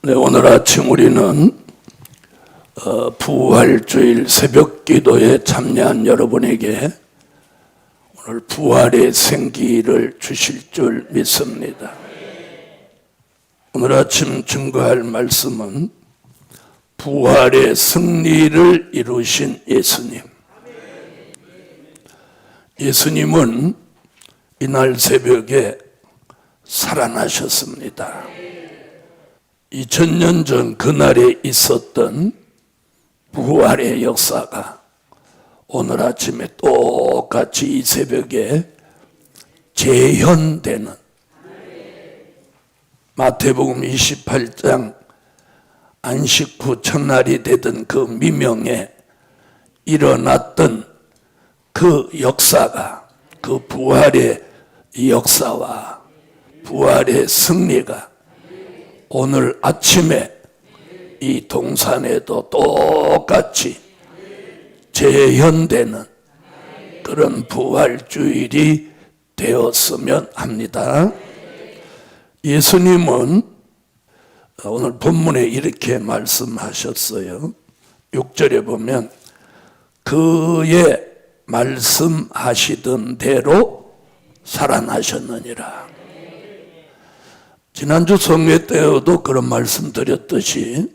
네, 오늘 아침 우리는 부활주일 새벽 기도에 참여한 여러분에게 오늘 부활의 생기를 주실 줄 믿습니다. 오늘 아침 증거할 말씀은 부활의 승리를 이루신 예수님. 예수님은 이날 새벽에 살아나셨습니다. 2000년 전 그날에 있었던 부활의 역사가 오늘 아침에 똑같이 이 새벽에 재현되는 마태복음 28장 안식 후 첫날이 되던 그 미명에 일어났던 그 역사가, 그 부활의 역사와 부활의 승리가 오늘 아침에 이 동산에도 똑같이 재현되는 그런 부활주일이 되었으면 합니다. 예수님은 오늘 본문에 이렇게 말씀하셨어요. 6절에 보면 그의 말씀하시던 대로 살아나셨느니라. 지난주 성회 때에도 그런 말씀 드렸듯이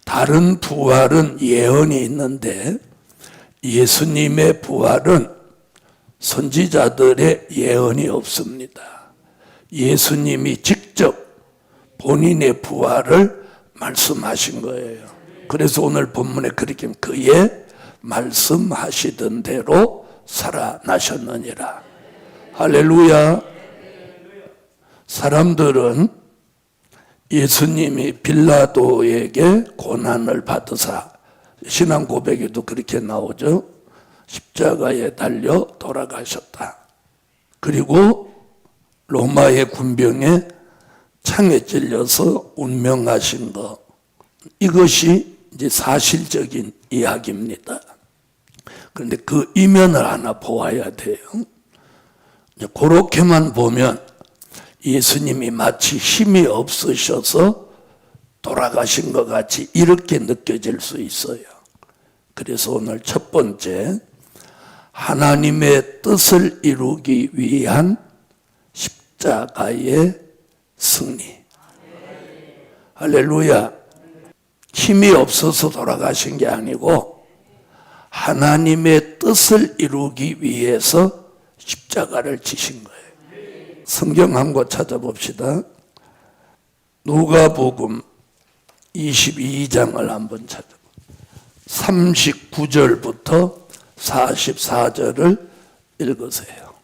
다른 부활은 예언이 있는데 예수님의 부활은 선지자들의 예언이 없습니다. 예수님이 직접 본인의 부활을 말씀하신 거예요. 그래서 오늘 본문에 그렇게 그의 말씀하시던 대로 살아나셨느니라. 할렐루야. 사람들은 예수님이 빌라도에게 고난을 받으사, 신앙 고백에도 그렇게 나오죠. 십자가에 달려 돌아가셨다. 그리고 로마의 군병에 창에 찔려서 운명하신 것, 이것이 이제 사실적인 이야기입니다. 그런데 그 이면을 하나 보아야 돼요. 그렇게만 보면 예수님이 마치 힘이 없으셔서 돌아가신 것 같이 이렇게 느껴질 수 있어요. 그래서 오늘 첫 번째, 하나님의 뜻을 이루기 위한 십자가의 승리. 할렐루야. 힘이 없어서 돌아가신 게 아니고 하나님의 뜻을 이루기 위해서 십자가를 지신 거예요. 성경 한 곳 찾아봅시다. 누가복음 22장을 한번 찾아봅시다. 39절부터 44절을 읽으세요.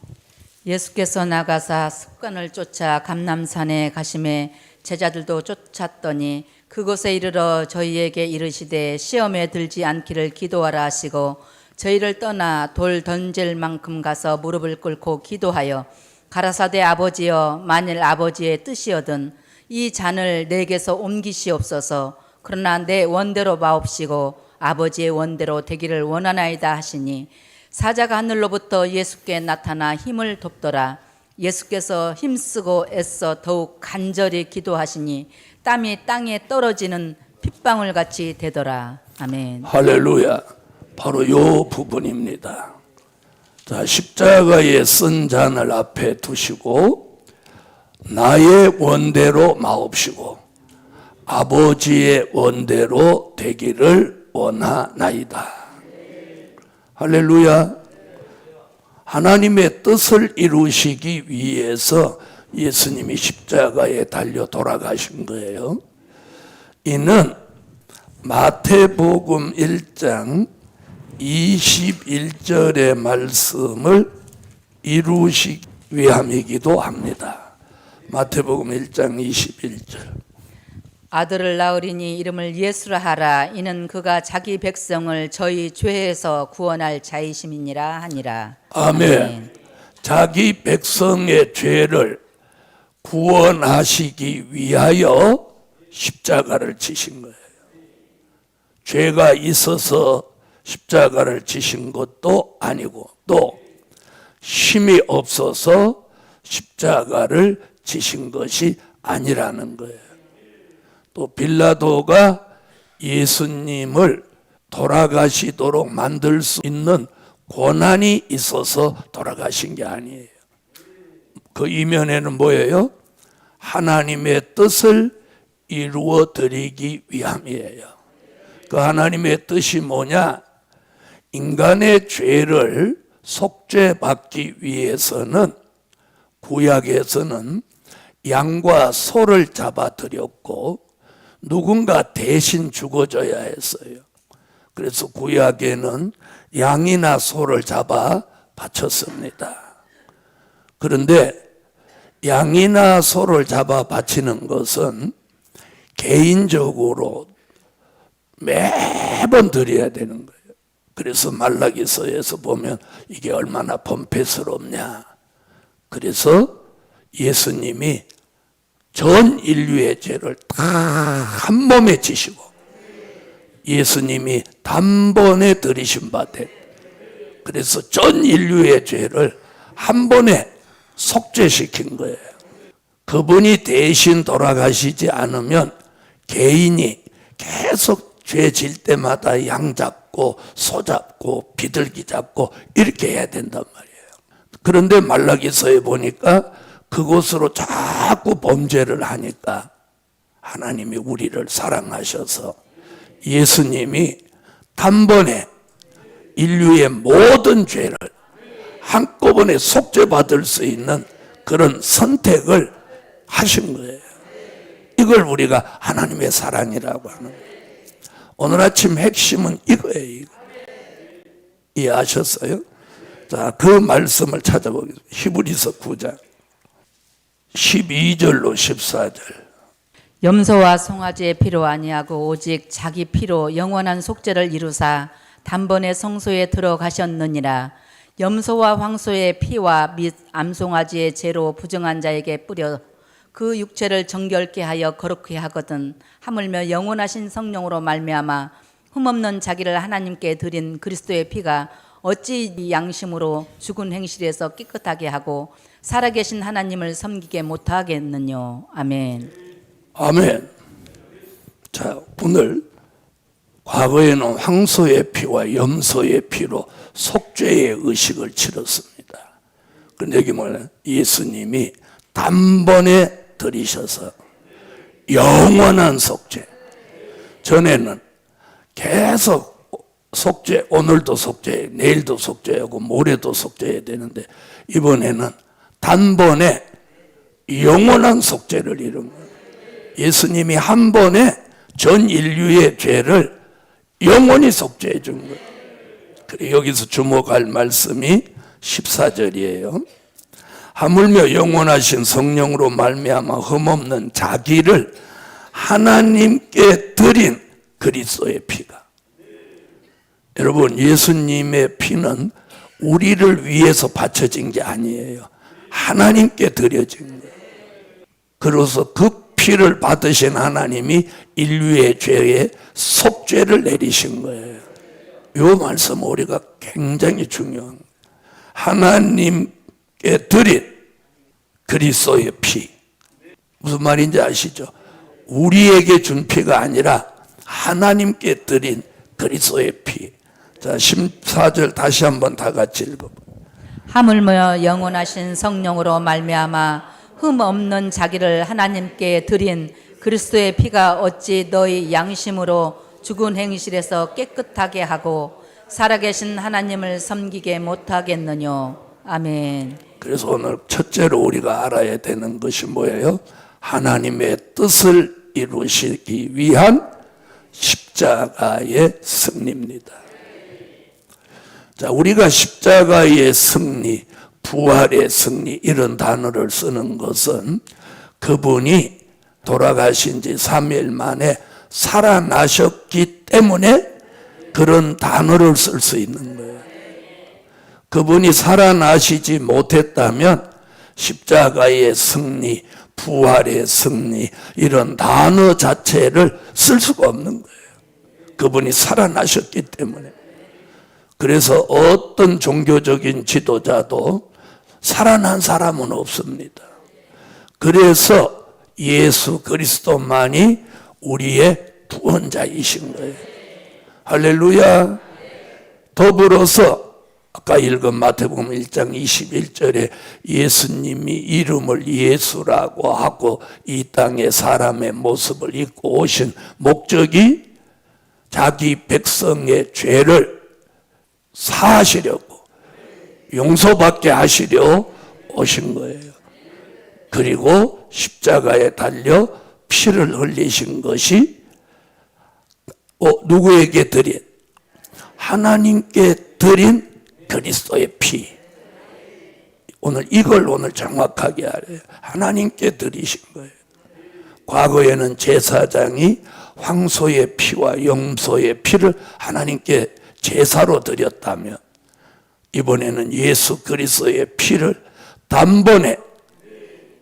예수께서 나가사 습관을 쫓아 감람산에 가심에 제자들도 쫓았더니 그곳에 이르러 저희에게 이르시되 시험에 들지 않기를 기도하라 하시고 저희를 떠나 돌 던질 만큼 가서 무릎을 꿇고 기도하여 가라사대 아버지여, 만일 아버지의 뜻이거든 이 잔을 내게서 옮기시옵소서. 그러나 내 원대로 마옵시고 아버지의 원대로 되기를 원하나이다 하시니 사자가 하늘로부터 예수께 나타나 힘을 돕더라. 예수께서 힘쓰고 애써 더욱 간절히 기도하시니 땀이 땅에 떨어지는 핏방울같이 되더라. 아멘. 할렐루야. 바로 이 부분입니다. 자, 십자가에 쓴 잔을 앞에 두시고 나의 원대로 마옵시고 아버지의 원대로 되기를 원하나이다. 할렐루야. 하나님의 뜻을 이루시기 위해서 예수님이 십자가에 달려 돌아가신 거예요. 이는 마태복음 1장 21절의 말씀을 이루시기 위함이기도 합니다. 마태복음 1장 21절. 아들을 낳으리니 이름을 예수라 하라. 이는 그가 자기 백성을 저희 죄에서 구원할 자이심이니라 하니라. 아멘. 자기 백성의 죄를 구원하시기 위하여 십자가를 지신 거예요. 죄가 있어서 십자가를 지신 것도 아니고 또 힘이 없어서 십자가를 지신 것이 아니라는 거예요. 또 빌라도가 예수님을 돌아가시도록 만들 수 있는 권한이 있어서 돌아가신 게 아니에요. 그 이면에는 뭐예요? 하나님의 뜻을 이루어 드리기 위함이에요. 그 하나님의 뜻이 뭐냐? 인간의 죄를 속죄받기 위해서는 구약에서는 양과 소를 잡아드렸고 누군가 대신 죽어줘야 했어요. 그래서 구약에는 양이나 소를 잡아 바쳤습니다. 그런데 양이나 소를 잡아 바치는 것은 개인적으로 매번 드려야 되는 거예요. 그래서 말라기서에서 보면 이게 얼마나 범패스럽냐. 그래서 예수님이 전 인류의 죄를 다 한 몸에 지시고 예수님이 단번에 들이신 바 된, 그래서 전 인류의 죄를 한 번에 속죄시킨 거예요. 그분이 대신 돌아가시지 않으면 개인이 계속 죄 질 때마다 양 잡고 소 잡고 비둘기 잡고 이렇게 해야 된단 말이에요. 그런데 말라기서에 보니까 그곳으로 자꾸 범죄를 하니까 하나님이 우리를 사랑하셔서 예수님이 단번에 인류의 모든 죄를 한꺼번에 속죄받을 수 있는 그런 선택을 하신 거예요. 이걸 우리가 하나님의 사랑이라고 하는 거예요. 오늘 아침 핵심은 이거예요. 이해하셨어요? 자, 그 말씀을 찾아보겠습니다. 히브리서 9장 12절로 14절. 염소와 송아지의 피로 아니하고 오직 자기 피로 영원한 속죄를 이루사 단번에 성소에 들어가셨느니라. 염소와 황소의 피와 및 암송아지의 죄로 부정한 자에게 뿌려 그 육체를 정결케 하여 거룩케 하거든. 하물며 영원하신 성령으로 말미암아 흠없는 자기를 하나님께 드린 그리스도의 피가 어찌 이 양심으로 죽은 행실에서 깨끗하게 하고 살아계신 하나님을 섬기게 못하겠느뇨. 아멘. 아멘. 자, 오늘 과거에는 황소의 피와 염소의 피로 속죄의 의식을 치렀습니다. 그런데 여기 뭐냐? 예수님이 단번에 들이셔서 영원한 속죄. 전에는 계속 속죄, 오늘도 속죄, 내일도 속죄하고 모레도 속죄해야 되는데 이번에는 단번에 영원한 속죄를 이룬 거예요. 예수님이 한 번에 전 인류의 죄를 영원히 속죄해 준 거예요. 그리고 여기서 주목할 말씀이 14절이에요. 하물며 영원하신 성령으로 말미암아 흠없는 자기를 하나님께 드린 그리스도의 피가. 여러분, 예수님의 피는 우리를 위해서 바쳐진 게 아니에요. 하나님께 드려진 거예요. 그래서 그 피를 받으신 하나님이 인류의 죄에 속죄를 내리신 거예요. 이 말씀 우리가 굉장히 중요한 거예요. 하나님께 드린 그리스도의 피. 무슨 말인지 아시죠? 우리에게 준 피가 아니라 하나님께 드린 그리스도의 피. 자, 14절 다시 한번 다 같이 읽어봐요. 하물며 영원하신 성령으로 말미암아 흠 없는 자기를 하나님께 드린 그리스도의 피가 어찌 너희 양심으로 죽은 행실에서 깨끗하게 하고 살아계신 하나님을 섬기게 못하겠느뇨. 아멘. 그래서 오늘 첫째로 우리가 알아야 되는 것이 뭐예요? 하나님의 뜻을 이루시기 위한 십자가의 승리입니다. 자, 우리가 십자가의 승리, 부활의 승리 이런 단어를 쓰는 것은 그분이 돌아가신 지 3일 만에 살아나셨기 때문에 그런 단어를 쓸 수 있는 거예요. 그분이 살아나시지 못했다면 십자가의 승리, 부활의 승리 이런 단어 자체를 쓸 수가 없는 거예요. 그분이 살아나셨기 때문에. 그래서 어떤 종교적인 지도자도 살아난 사람은 없습니다. 그래서 예수 그리스도만이 우리의 구원자이신 거예요. 할렐루야. 더불어서 아까 읽은 마태복음 1장 21절에 예수님이 이름을 예수라고 하고 이 땅에 사람의 모습을 입고 오신 목적이 자기 백성의 죄를 사하시려고 용서받게 하시려 오신 거예요. 그리고 십자가에 달려 피를 흘리신 것이 누구에게 드린? 하나님께 드린 그리스도의 피. 이걸 정확하게 알아요. 하나님께 드리신 거예요. 과거에는 제사장이 황소의 피와 염소의 피를 하나님께 제사로 드렸다면 이번에는 예수 그리스도의 피를 단번에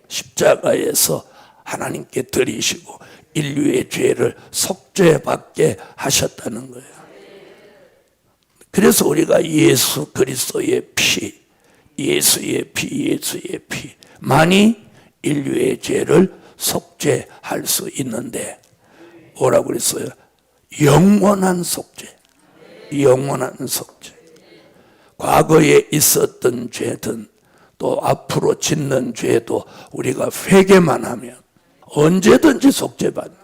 십자가에서 하나님께 드리시고 인류의 죄를 속죄받게 하셨다는 거예요. 그래서 우리가 예수 그리스도의 피, 예수의 피만이 인류의 죄를 속죄할 수 있는데 뭐라고 그랬어요? 영원한 속죄. 영원한 속죄. 과거에 있었던 죄든 또 앞으로 짓는 죄도 우리가 회개만 하면 언제든지 속죄받는,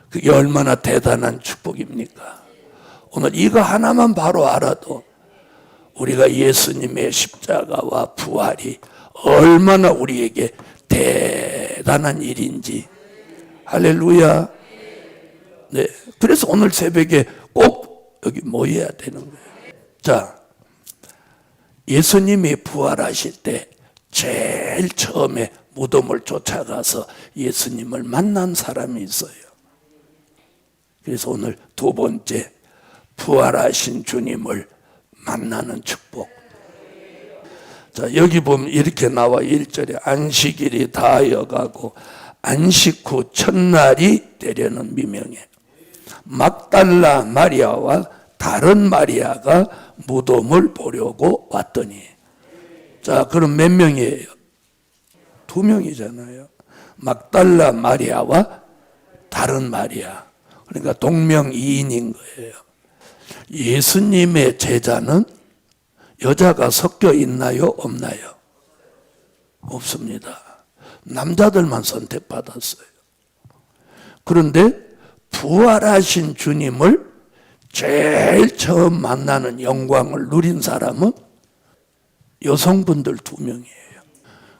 그게 얼마나 대단한 축복입니까? 오늘 이거 하나만 바로 알아도 우리가 예수님의 십자가와 부활이 얼마나 우리에게 대단한 일인지. 할렐루야. 네. 그래서 오늘 새벽에 꼭 여기 모여야 되는 거예요. 자, 예수님이 부활하실 때 제일 처음에 무덤을 쫓아가서 예수님을 만난 사람이 있어요. 그래서 오늘 두 번째, 부활하신 주님을 만나는 축복. 자, 여기 보면 이렇게 나와 1절에 안식일이 다하여가고 안식 후 첫날이 되려는 미명에 막달라 마리아와 다른 마리아가 무덤을 보려고 왔더니. 자, 그럼 몇 명이에요? 2명이잖아요. 막달라 마리아와 다른 마리아. 그러니까 동명이인인 거예요. 예수님의 제자는 여자가 섞여 있나요? 없나요? 없습니다. 남자들만 선택받았어요. 그런데 부활하신 주님을 제일 처음 만나는 영광을 누린 사람은 여성분들 2명이에요.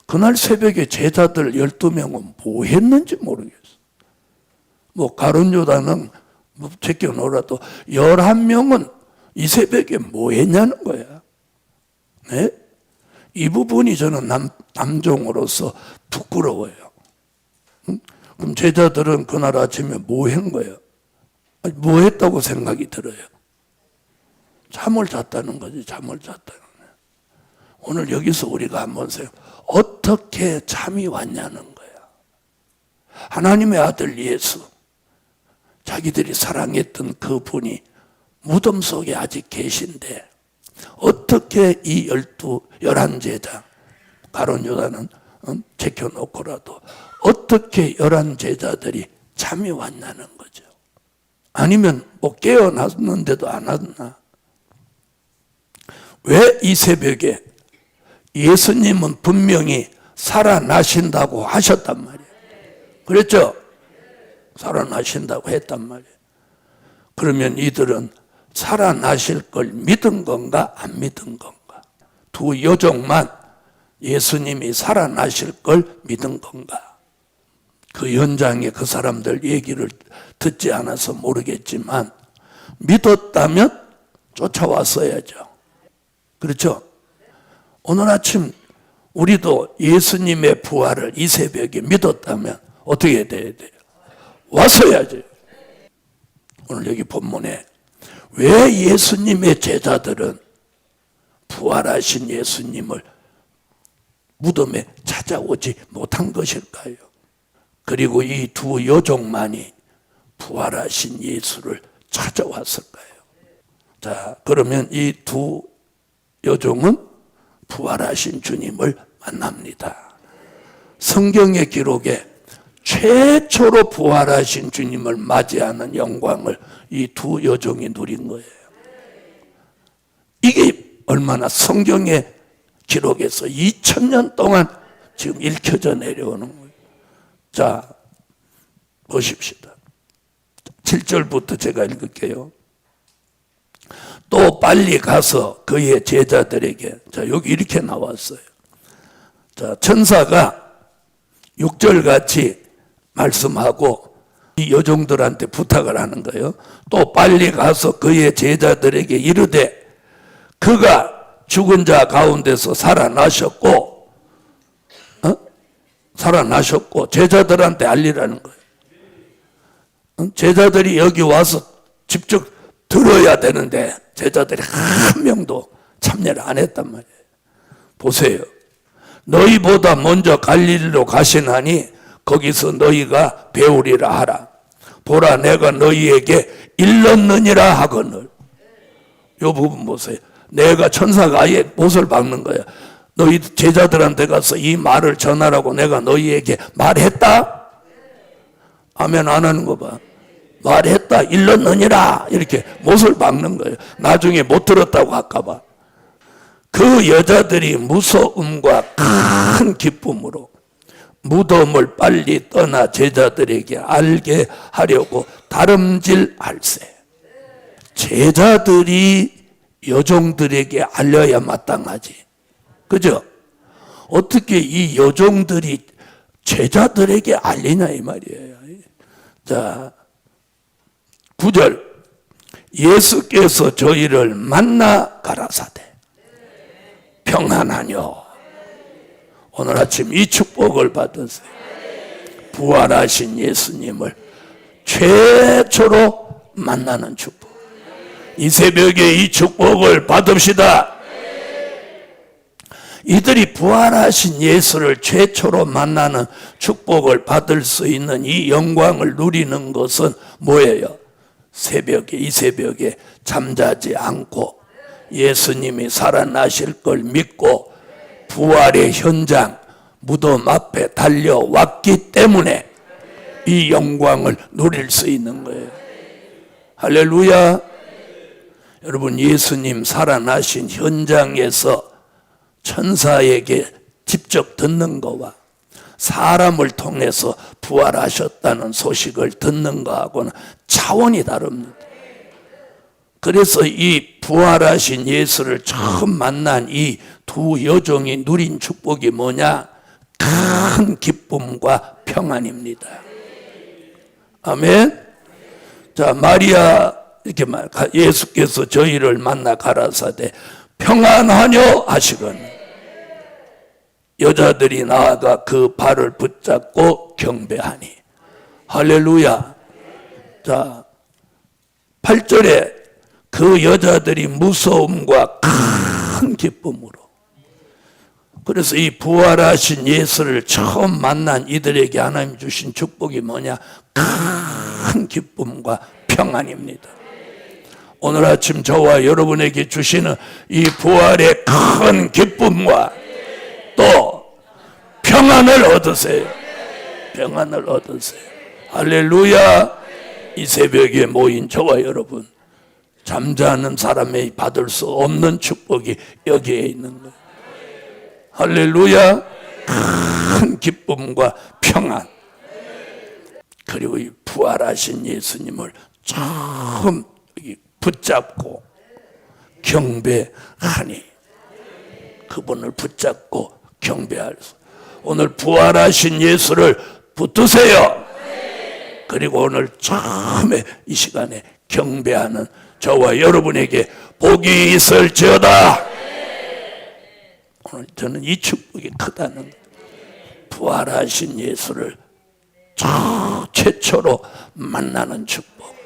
그날 새벽에 제자들 12명은 뭐 했는지 모르겠어. 가룟 유다는 제껴놓으라도 11명은 이 새벽에 뭐 했냐는 거야. 네? 이 부분이 저는 남종으로서 부끄러워요. 그럼 제자들은 그날 아침에 뭐 한 거예요? 뭐 했다고 생각이 들어요? 잠을 잤다는 거지, 잠을 잤다는 거예요. 오늘 여기서 우리가 한번 어떻게 잠이 왔냐는 거야. 하나님의 아들 예수, 자기들이 사랑했던 그 분이 무덤 속에 아직 계신데 어떻게 이 11제자, 가룟 유다는 제껴놓고라도 어떻게 11제자들이 잠이 왔냐는 거죠. 아니면 깨어났는데도 안 왔나? 왜 이 새벽에 예수님은 분명히 살아나신다고 하셨단 말이에요. 그랬죠? 살아나신다고 했단 말이에요. 그러면 이들은 살아나실 걸 믿은 건가 안 믿은 건가? 두 여종만 예수님이 살아나실 걸 믿은 건가? 그 현장에 그 사람들 얘기를 듣지 않아서 모르겠지만 믿었다면 쫓아왔어야죠. 그렇죠? 오늘 아침 우리도 예수님의 부활을 이 새벽에 믿었다면 어떻게 돼야 돼요? 왔어야죠. 오늘 여기 본문에 왜 예수님의 제자들은 부활하신 예수님을 무덤에 찾아오지 못한 것일까요? 그리고 이 두 여종만이 부활하신 예수를 찾아왔을까요? 자, 그러면 이 두 여종은 부활하신 주님을 만납니다. 성경의 기록에 최초로 부활하신 주님을 맞이하는 영광을 이 두 여종이 누린 거예요. 이게 얼마나 성경의 기록에서 2000년 동안 지금 읽혀져 내려오는 거예요. 자, 보십시오. 7절부터 제가 읽을게요. 또 빨리 가서 그의 제자들에게, 자, 여기 이렇게 나왔어요. 자, 천사가 6절 같이 말씀하고 이 여종들한테 부탁을 하는 거예요. 또 빨리 가서 그의 제자들에게 이르되 그가 죽은 자 가운데서 살아나셨고, 살아나셨고 제자들한테 알리라는 거예요. 제자들이 여기 와서 직접 들어야 되는데 제자들이 한 명도 참여를 안 했단 말이에요. 보세요. 너희보다 먼저 갈릴리로 가시나니 거기서 너희가 배우리라 하라. 보라, 내가 너희에게 일렀느니라 하거늘. 이 부분 보세요. 내가 천사가 아예 못을 박는 거야. 너희 제자들한테 가서 이 말을 전하라고 내가 너희에게 말했다? 아멘 안 하는 거 봐. 말했다, 일렀느니라 이렇게 못을 박는 거예요. 나중에 못 들었다고 할까 봐. 그 여자들이 무서움과 큰 기쁨으로 무덤을 빨리 떠나 제자들에게 알게 하려고 다름질할세. 제자들이 여종들에게 알려야 마땅하지. 그죠? 어떻게 이 여종들이 제자들에게 알리냐 이 말이에요. 자, 9절. 예수께서 저희를 만나 가라사대 평안하뇨. 오늘 아침 이 축복을 받으세요. 부활하신 예수님을 최초로 만나는 축복. 이 새벽에 이 축복을 받읍시다. 이들이 부활하신 예수를 최초로 만나는 축복을 받을 수 있는 이 영광을 누리는 것은 뭐예요? 새벽에, 이 새벽에 잠자지 않고 예수님이 살아나실 걸 믿고 부활의 현장, 무덤 앞에 달려왔기 때문에 이 영광을 누릴 수 있는 거예요. 할렐루야. 여러분, 예수님 살아나신 현장에서 천사에게 직접 듣는 거와 사람을 통해서 부활하셨다는 소식을 듣는 거하고는 차원이 다릅니다. 그래서 이 부활하신 예수를 처음 만난 이 두 여종이 누린 축복이 뭐냐? 큰 기쁨과 평안입니다. 아멘. 자, 마리아 이렇게 말, 예수께서 저희를 만나 가라사대 평안하뇨 하시거늘 여자들이 나아가 그 발을 붙잡고 경배하니. 할렐루야. 자, 8절에 그 여자들이 무서움과 큰 기쁨으로. 그래서 이 부활하신 예수를 처음 만난 이들에게 하나님 주신 축복이 뭐냐? 큰 기쁨과 평안입니다. 오늘 아침 저와 여러분에게 주시는 이 부활의 큰 기쁨과 또 평안을 얻으세요. 평안을 얻으세요. 할렐루야. 이 새벽에 모인 저와 여러분, 잠자는 사람이 받을 수 없는 축복이 여기에 있는 거예요. 할렐루야. 큰 기쁨과 평안, 그리고 이 부활하신 예수님을 처음 붙잡고 경배하니, 그분을 붙잡고 경배할 수. 오늘 부활하신 예수를 붙드세요. 그리고 오늘 처음에 이 시간에 경배하는 저와 여러분에게 복이 있을지어다. 오늘 저는 이 축복이 크다는, 부활하신 예수를 최초로 만나는 축복.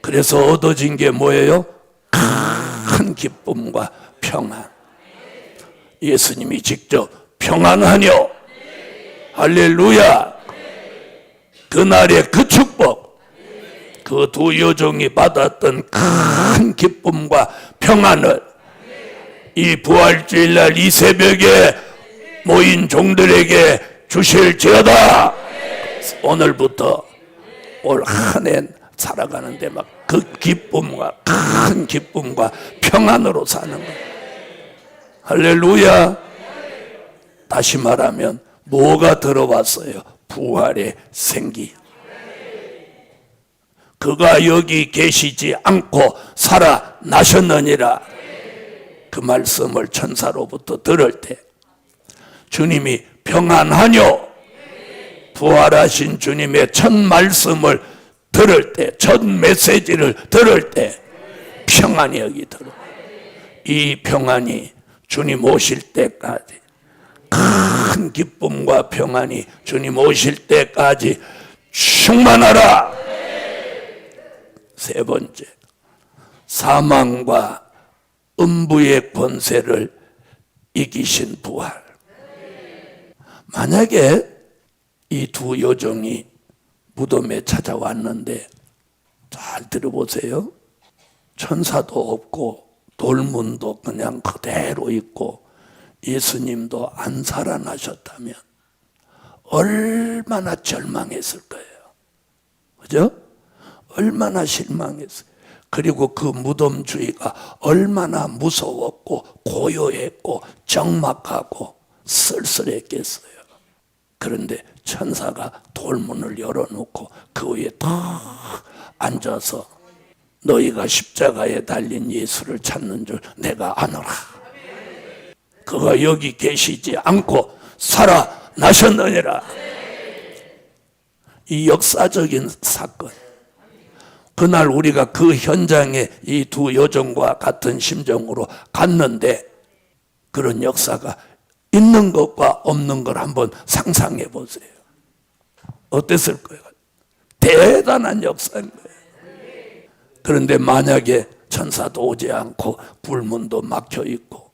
그래서 얻어진 게 뭐예요? 큰 기쁨과 평안. 예수님이 직접 평안하뇨. 할렐루야. 그날의 그 축복, 그 두 여종이 받았던 큰 기쁨과 평안을 이 부활주일날 이 새벽에 모인 종들에게 주실지어다. 오늘부터 올 한 해 살아가는데 막 그 기쁨과 큰 기쁨과 평안으로 사는 거예요. 할렐루야. 다시 말하면 뭐가 들어왔어요? 부활의 생기. 그가 여기 계시지 않고 살아나셨느니라. 그 말씀을 천사로부터 들을 때 주님이 평안하뇨? 부활하신 주님의 첫 말씀을 들을 때, 첫 메시지를 들을 때 평안이 여기 들어. 이 평안이 주님 오실 때까지, 큰 기쁨과 평안이 주님 오실 때까지 충만하라. 세 번째, 사망과 음부의 권세를 이기신 부활. 만약에 이 두 여종이 무덤에 찾아왔는데, 잘 들어보세요. 천사도 없고 돌문도 그냥 그대로 있고 예수님도 안 살아나셨다면 얼마나 절망했을 거예요. 그죠? 얼마나 실망했어요. 그리고 그 무덤 주위가 얼마나 무서웠고 고요했고 적막하고 쓸쓸했겠어요. 그런데 천사가 돌문을 열어놓고 그 위에 딱 앉아서 너희가 십자가에 달린 예수를 찾는 줄 내가 아노라. 그가 여기 계시지 않고 살아나셨느니라. 이 역사적인 사건. 그날 우리가 그 현장에 이 두 여종과 같은 심정으로 갔는데 그런 역사가 있는 것과 없는 걸 한번 상상해 보세요. 어땠을 거예요? 대단한 역사인 거예요. 그런데 만약에 천사도 오지 않고 불문도 막혀 있고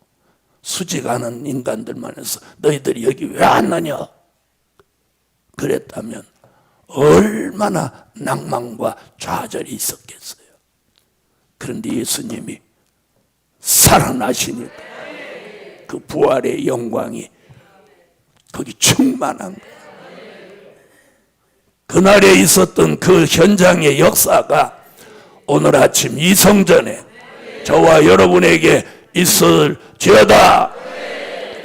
수직하는 인간들만 해서 너희들이 여기 왜 왔느냐 그랬다면 얼마나 낭만과 좌절이 있었겠어요. 그런데 예수님이 살아나시니까 그 부활의 영광이 거기 충만한 거예요. 그날에 있었던 그 현장의 역사가 오늘 아침 이 성전에 저와 여러분에게 있을지어다.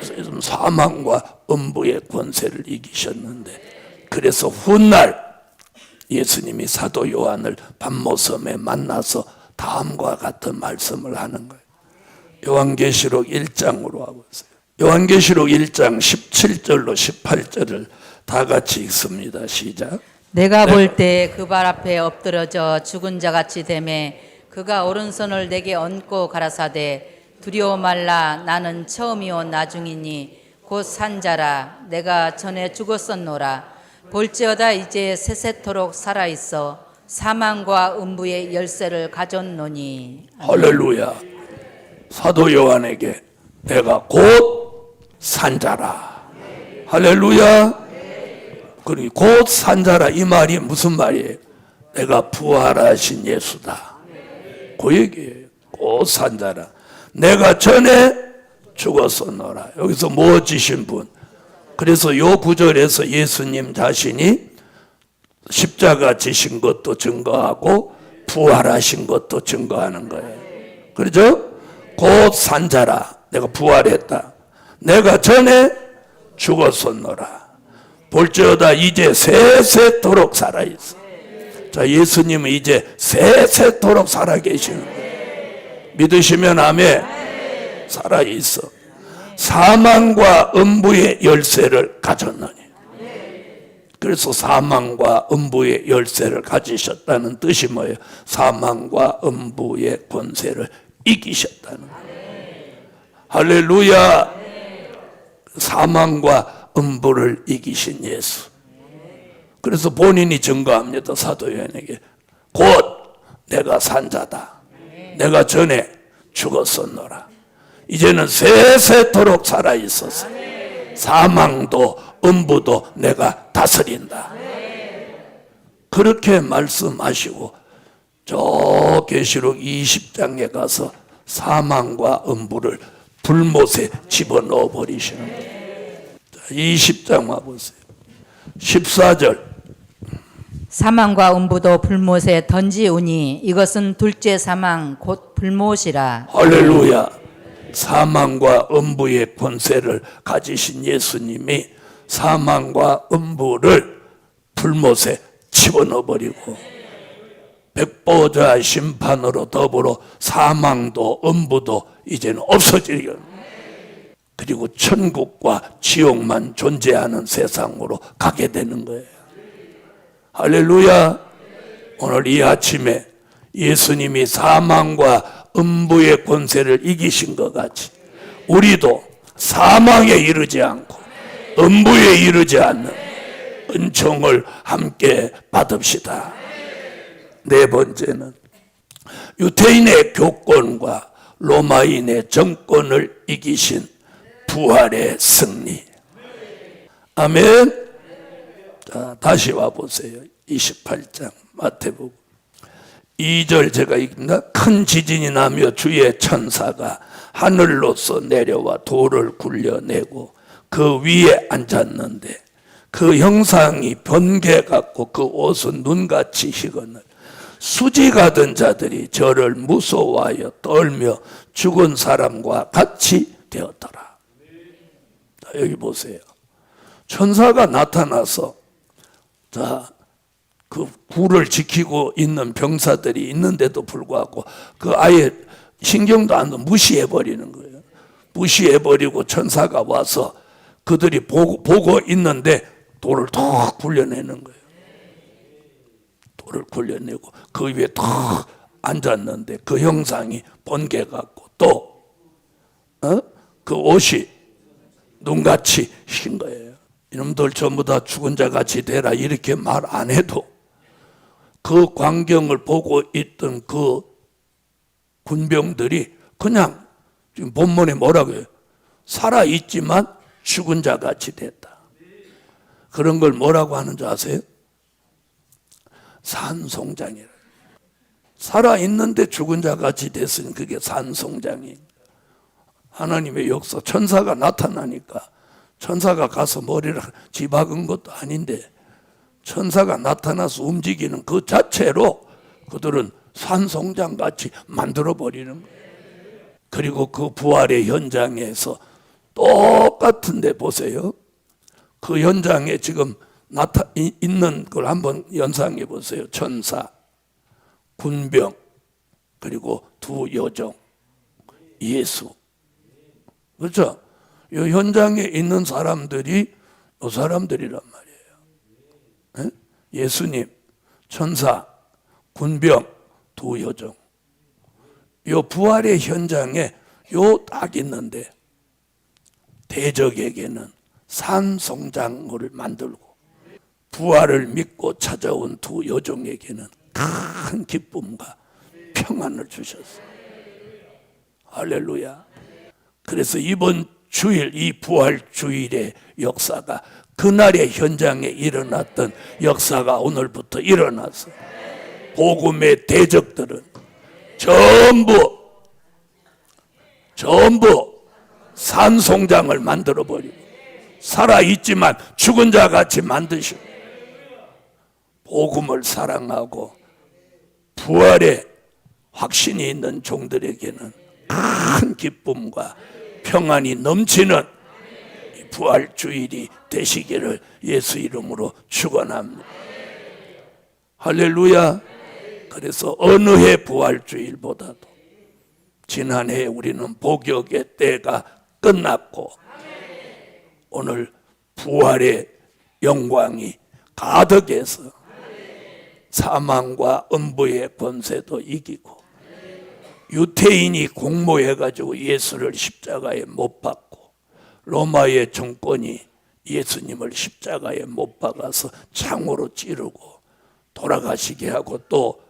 그래서 사망과 음부의 권세를 이기셨는데, 그래서 훗날 예수님이 사도 요한을 밤모섬에 만나서 다음과 같은 말씀을 하는 거예요. 요한계시록 1장으로 와보세요. 요한계시록 1장 17절로 18절을 다 같이 읽습니다. 시작. 내가 볼 때 그 발 앞에 엎드러져 죽은 자같이 되매 그가 오른손을 내게 얹고 가라사대 두려워 말라. 나는 처음이요 나중이니 곧 산자라. 내가 전에 죽었었노라. 볼지어다 이제 세세토록 살아있어 사망과 음부의 열쇠를 가졌노니. 할렐루야. 사도 요한에게 내가 곧 산자라. 할렐루야. 그리고 곧 산자라 이 말이 무슨 말이에요? 내가 부활하신 예수다. 그 얘기예요. 곧 산자라. 내가 전에 죽었었노라. 여기서 뭐 지신 분? 그래서 요 구절에서 예수님 자신이 십자가 지신 것도 증거하고 부활하신 것도 증거하는 거예요. 그렇죠? 곧 산자라. 내가 부활했다. 내가 전에 죽었었노라. 볼지어다 이제 세세토록 살아있어. 자, 예수님은 이제 세세토록 살아계시는 거예요. 믿으시면 아멘. 살아있어. 사망과 음부의 열쇠를 가졌느니. 그래서 사망과 음부의 열쇠를 가지셨다는 뜻이 뭐예요? 사망과 음부의 권세를 이기셨다는 거예요. 할렐루야. 사망과 음부를 이기신 예수. 그래서 본인이 증거합니다. 사도 요한에게 곧 내가 산자다. 내가 전에 죽었었노라. 이제는 세세토록 살아있어서 사망도 음부도 내가 다스린다. 그렇게 말씀하시고 저 계시록 20장에 가서 사망과 음부를 불못에 집어넣어 버리시는 거예요. 20장 와보세요. 14절 사망과 음부도 불못에 던지우니 이것은 둘째 사망 곧 불못이라. 할렐루야. 사망과 음부의 권세를 가지신 예수님이 사망과 음부를 불못에 집어넣어버리고 백보자 심판으로 더불어 사망도 음부도 이제는 없어지려. 그리고 천국과 지옥만 존재하는 세상으로 가게 되는 거예요. 할렐루야. 오늘 이 아침에 예수님이 사망과 음부의 권세를 이기신 것 같이 우리도 사망에 이르지 않고 음부에 이르지 않는 은총을 함께 받읍시다. 네 번째는 유대인의 교권과 로마인의 정권을 이기신 부활의 승리. 아멘. 자, 다시 와보세요. 28장 마태복음 2절 제가 읽습니다. 큰 지진이 나며 주의 천사가 하늘로서 내려와 돌을 굴려내고 그 위에 앉았는데 그 형상이 번개 같고 그 옷은 눈같이 희거늘 수지가던 자들이 저를 무서워하여 떨며 죽은 사람과 같이 되었더라. 자, 여기 보세요. 천사가 나타나서 그 굴을 지키고 있는 병사들이 있는데도 불구하고 그 아예 신경도 안 무시해버리는 거예요. 무시해버리고 천사가 와서 그들이 보고 있는데 돌을 턱 굴려내는 거예요. 돌을 굴려내고 그 위에 턱 앉았는데 그 형상이 번개 같고 또 그 옷이 눈같이 흰 거예요. 이놈들 전부 다 죽은 자 같이 되라 이렇게 말 안 해도 그 광경을 보고 있던 그 군병들이 그냥 지금 본문에 뭐라고 해요? 살아있지만 죽은 자 같이 됐다. 그런 걸 뭐라고 하는 줄 아세요? 산송장이라. 살아있는데 죽은 자 같이 됐으니 그게 산송장이에요. 하나님의 역사, 천사가 나타나니까 천사가 가서 머리를 집박은 것도 아닌데 천사가 나타나서 움직이는 그 자체로 그들은 산송장같이 만들어버리는 거예요. 그리고 그 부활의 현장에서 똑같은데 보세요. 그 현장에 지금 있는 걸 한번 연상해 보세요. 천사, 군병, 그리고 두 여종, 예수. 그렇죠? 이 현장에 있는 사람들이 이 사람들이란 말이에요. 예수님, 천사, 군병, 두 여종. 이 부활의 현장에 요 딱 있는데 대적에게는 산송장을 만들고 부활을 믿고 찾아온 두 여종에게는 큰 기쁨과 평안을 주셨어요. 할렐루야. 그래서 이번 주일, 이 부활 주일의 역사가 그날의 현장에 일어났던 역사가 오늘부터 일어났어. 복음의 대적들은 전부 산송장을 만들어버리고 살아있지만 죽은 자 같이 만드시고 복음을 사랑하고 부활의 확신이 있는 종들에게는 큰 기쁨과 평안이 넘치는 부활 주일이 되시기를 예수 이름으로 축원합니다. 할렐루야. 그래서 어느 해 부활 주일보다도 지난해 우리는 복역의 때가 끝났고 오늘 부활의 영광이 가득해서 사망과 음부의 권세도 이기고 유태인이 공모해가지고 예수를 십자가에 못 박고 로마의 정권이 예수님을 십자가에 못 박아서 창으로 찌르고 돌아가시게 하고 또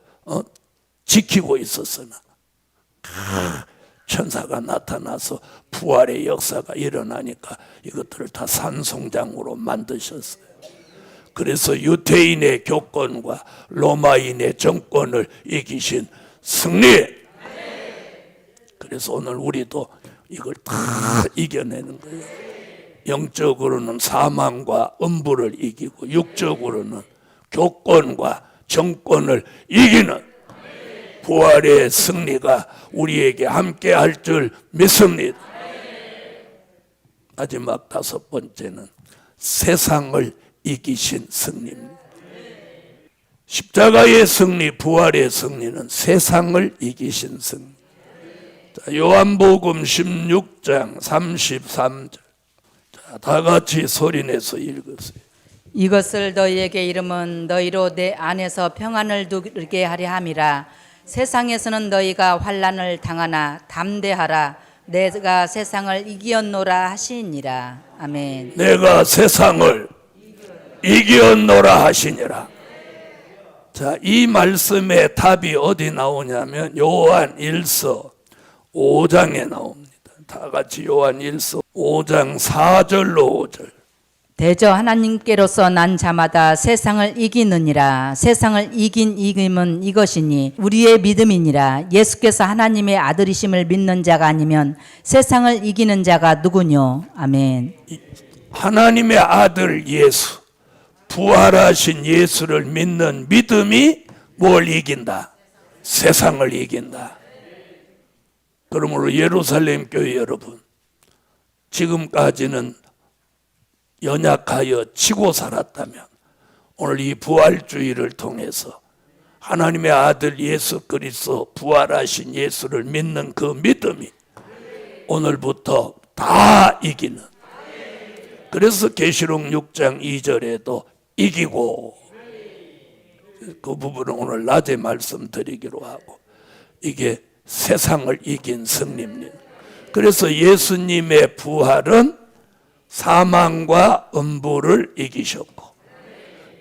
지키고 있었으나 천사가 나타나서 부활의 역사가 일어나니까 이것들을 다 산송장으로 만드셨어요. 그래서 유태인의 교권과 로마인의 정권을 이기신 승리. 그래서 오늘 우리도 이걸 다 이겨내는 거예요. 영적으로는 사망과 음부를 이기고 육적으로는 교권과 정권을 이기는 부활의 승리가 우리에게 함께 할 줄 믿습니다. 마지막 5번째는 세상을 이기신 승리입니다. 십자가의 승리, 부활의 승리는 세상을 이기신 승리. 자, 요한복음 16장 33절. 자, 다 같이 소리내서 읽으세요. 이것을 너희에게 이름은 너희로 내 안에서 평안을 두게 하려 함이라. 세상에서는 너희가 환난을 당하나 담대하라. 내가 세상을 이기었노라 하시니라. 아멘. 내가 세상을 이기었노라 하시니라. 자, 이 말씀의 답이 어디 나오냐면 요한 1서 5장에 나옵니다. 다 같이 요한 1서 5장 4절로 5절. 대저 하나님께로서 난 자마다 세상을 이기느니라. 세상을 이긴 이김은 이것이니 우리의 믿음이니라. 예수께서 하나님의 아들이심을 믿는 자가 아니면 세상을 이기는 자가 누구뇨? 아멘. 하나님의 아들 예수, 부활하신 예수를 믿는 믿음이 뭘 이긴다? 세상을 이긴다. 그러므로 예루살렘 교회 여러분, 지금까지는 연약하여 지고 살았다면 오늘 이 부활주의를 통해서 하나님의 아들 예수 그리스도 부활하신 예수를 믿는 그 믿음이 오늘부터 다 이기는, 그래서 계시록 6장 2절에도 이기고, 그 부분은 오늘 낮에 말씀드리기로 하고, 이게 세상을 이긴 승리입니다. 그래서 예수님의 부활은 사망과 음부를 이기셨고,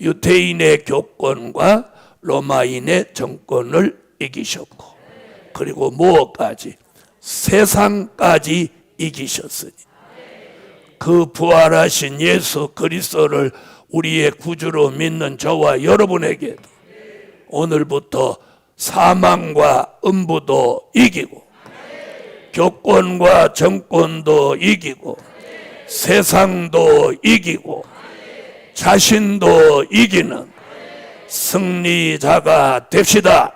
유대인의 교권과 로마인의 정권을 이기셨고, 그리고 무엇까지? 세상까지 이기셨으니 그 부활하신 예수 그리스도를 우리의 구주로 믿는 저와 여러분에게도 오늘부터 사망과 음부도 이기고, 교권과 정권도 이기고, 세상도 이기고, 자신도 이기는 승리자가 됩시다.